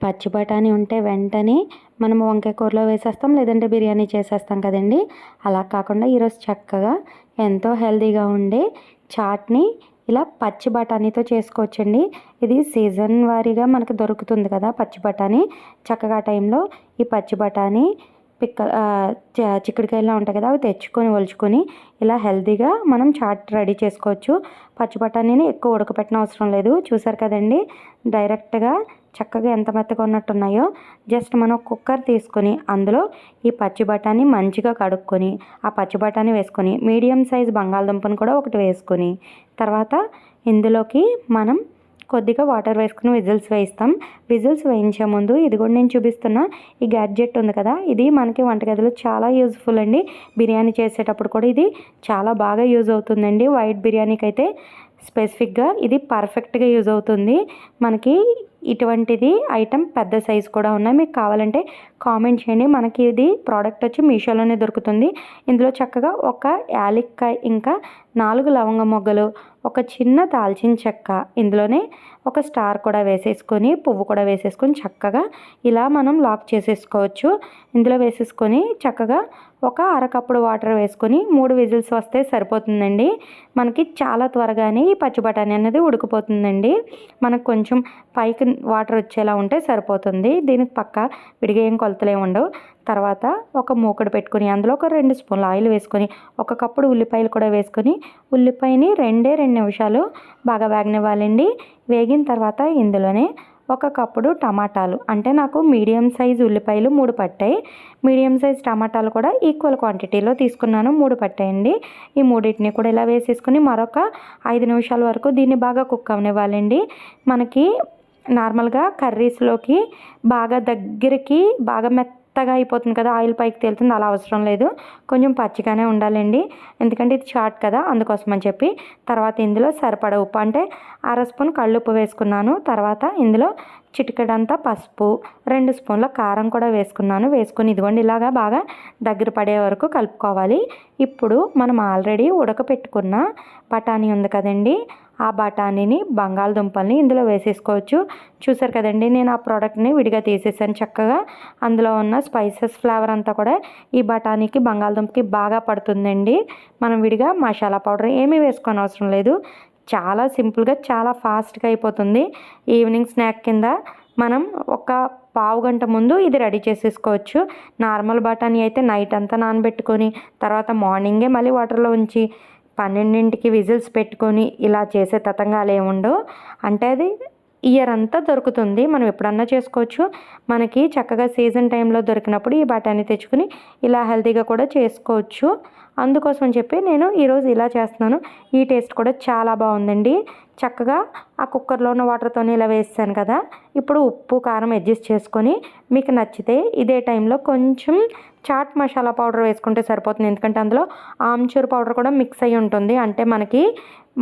పచ్చి బఠానీ ఉంటే వెంటనే మనం వంకాయ కూరలో వేసేస్తాం, లేదంటే బిర్యానీ చేసేస్తాం కదండి. అలా కాకుండా ఈరోజు చక్కగా ఎంతో హెల్తీగా ఉండే చాట్ని ఇలా పచ్చి బఠానీతో చేసుకోవచ్చండి. ఇది సీజన్ వారీగా మనకు దొరుకుతుంది కదా పచ్చి బఠానీ. చక్కగా టైంలో ఈ పచ్చి బఠానీ చిక్కుడుకాయలా ఉంటాయి కదా, అవి తెచ్చుకొని ఒలుచుకొని ఇలా హెల్తీగా మనం చాట్ రెడీ చేసుకోవచ్చు. పచ్చి బఠానీని ఎక్కువ ఉడకపెట్టిన అవసరం లేదు. చూసారు కదండి, డైరెక్ట్గా చక్కగా ఎంత మెత్తగా ఉన్నట్టున్నాయో. జస్ట్ మనం కుక్కర్ తీసుకొని అందులో ఈ పచ్చి బఠానీ మంచిగా కడుక్కొని ఆ పచ్చి బఠానీ వేసుకొని మీడియం సైజ్ బంగాళదుంపను కూడా ఒకటి వేసుకొని తర్వాత ఇందులోకి మనం కొద్దిగా వాటర్ వేసుకుని విజిల్స్ వేయిస్తాం. విజిల్స్ వేయించే ముందు ఇదిగోండి నేను చూపిస్తున్న ఈ గ్యాడ్జెట్ ఉంది కదా, ఇది మనకి వంటగదిలో చాలా యూజ్ఫుల్ అండి. బిర్యానీ చేసేటప్పుడు కూడా ఇది చాలా బాగా యూజ్ అవుతుందండి. వైట్ బిర్యానీకి అయితే స్పెసిఫిక్గా ఇది పర్ఫెక్ట్గా యూజ్ అవుతుంది. మనకి ఇటువంటిది ఐటెం పెద్ద సైజు కూడా ఉన్నాయి. మీకు కావాలంటే కామెంట్ చేయండి. మనకి ఇది ప్రోడక్ట్ వచ్చి మీషోలోనే దొరుకుతుంది. ఇందులో చక్కగా ఒక యాలక్కాయ, ఇంకా 4 లవంగ మొగ్గలు, ఒక చిన్న దాల్చిన చెక్క, ఇందులోనే ఒక స్టార్ కూడా వేసేసుకొని పువ్వు కూడా వేసేసుకొని చక్కగా ఇలా మనం లాక్ చేసేసుకోవచ్చు. ఇందులో వేసేసుకొని చక్కగా ఒక అరకప్పుడు వాటర్ వేసుకొని 3 విజిల్స్ వస్తే సరిపోతుందండి. మనకి చాలా త్వరగానే ఈ పచ్చి బఠానీ అనేది ఉడికిపోతుందండి. మనకు కొంచెం పైకి వాటర్ వచ్చేలా ఉంటే సరిపోతుంది. దీనికి పక్క విడిగా ఏం కొలతలే ఉండవు. తర్వాత ఒక మూకుడు పెట్టుకొని అందులో ఒక 2 స్పూన్ల ఆయిల్ వేసుకొని ఒక కప్పుడు ఉల్లిపాయలు కూడా వేసుకొని ఉల్లిపాయని 2 నిమిషాలు బాగా వేగనివ్వాలండి. వేగిన తర్వాత ఇందులోనే ఒక కప్పుడు టమాటాలు, అంటే నాకు మీడియం సైజ్ ఉల్లిపాయలు 3 పట్టాయి. మీడియం సైజ్ టమాటాలు కూడా ఈక్వల్ క్వాంటిటీలో తీసుకున్నాను, 3 పట్టాయండి. ఈ మూడింటిని కూడా ఇలా వేసేసుకొని మరొక 5 నిమిషాల వరకు దీన్ని బాగా కుక్ అవనివ్వాలండి. మనకి నార్మల్గా కర్రీస్లోకి బాగా దగ్గరికి బాగా మెత్తగా అయిపోతుంది కదా, ఆయిల్ పైకి తేలుతుంది, అలా అవసరం లేదు. కొంచెం పచ్చిగానే ఉండాలండి, ఎందుకంటే ఇది చాట్ కదా, అందుకోసం అని చెప్పి. తర్వాత ఇందులో సరిపడ ఉప్పు, అంటే 1/2 స్పూన్ కళ్ళుప్పు వేసుకున్నాను. తర్వాత ఇందులో చిటికెడంతా పసుపు, 2 స్పూన్ల కారం కూడా వేసుకున్నాను. వేసుకొని ఇదిగోండి ఇలాగా బాగా దగ్గర పడే వరకు కలుపుకోవాలి. ఇప్పుడు మనం ఆల్రెడీ ఉడకపెట్టుకున్న బఠానీ ఉంది కదండి, ఆ బఠానీని బంగాళదుంపల్ని ఇందులో వేసేసుకోవచ్చు. చూసారు కదండి, నేను ఆ ప్రోడక్ట్ని విడిగా తీసేసాను. చక్కగా అందులో ఉన్న స్పైసెస్ ఫ్లేవర్ అంతా కూడా ఈ బఠానీకి బంగాళదుంపకి బాగా పడుతుందండి. మనం విడిగా మసాలా పౌడర్ ఏమీ వేసుకోని అవసరం లేదు. చాలా సింపుల్గా చాలా ఫాస్ట్గా అయిపోతుంది. ఈవినింగ్ స్నాక్ కింద మనం ఒక పావు గంట ముందు ఇది రెడీ చేసేసుకోవచ్చు. నార్మల్ బఠానీ అయితే నైట్ అంతా నానబెట్టుకొని తర్వాత మార్నింగే మళ్ళీ వాటర్లో ఉంచి 12కి విజిల్స్ పెట్టుకొని ఇలా చేసే తతంగాలు ఏముండవు. అంటే అది ఇయర్ అంతా దొరుకుతుంది, మనం ఎప్పుడన్నా చేసుకోవచ్చు. మనకి చక్కగా సీజన్ టైంలో దొరికినప్పుడు ఈ బఠానీ తెచ్చుకుని ఇలా హెల్తీగా కూడా చేసుకోవచ్చు. అందుకోసం చెప్పి నేను ఈరోజు ఇలా చేస్తున్నాను. ఈ టేస్ట్ కూడా చాలా బాగుందండి. చక్కగా ఆ కుక్కర్లో ఉన్న వాటర్తోనే ఇలా వేసాను కదా, ఇప్పుడు ఉప్పు కారం అడ్జస్ట్ చేసుకొని మీకు నచ్చితే ఇదే టైంలో కొంచెం చాట్ మసాలా పౌడర్ వేసుకుంటే సరిపోతుంది. ఎందుకంటే అందులో ఆమ్చూర్ పౌడర్ కూడా మిక్స్ అయ్యి ఉంటుంది, అంటే మనకి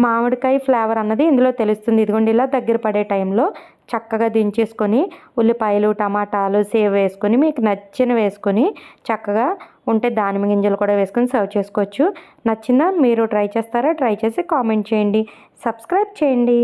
మామిడికాయ ఫ్లేవర్ అన్నది ఇందులో తెలుస్తుంది. ఇదిగోండి ఇలా దగ్గర పడే టైంలో చక్కగా దించేసుకొని ఉల్లిపాయలు, టమాటాలు, సేవ్ వేసుకొని మీకు నచ్చిన వేసుకొని చక్కగా ఉంటే దానిమ్మ గింజలు కూడా వేసుకొని సర్వ్ చేసుకోవచ్చు. నచ్చిందా? మీరు ట్రై చేస్తారా? ట్రై చేసి కామెంట్ చేయండి, సబ్స్క్రైబ్ చేయండి.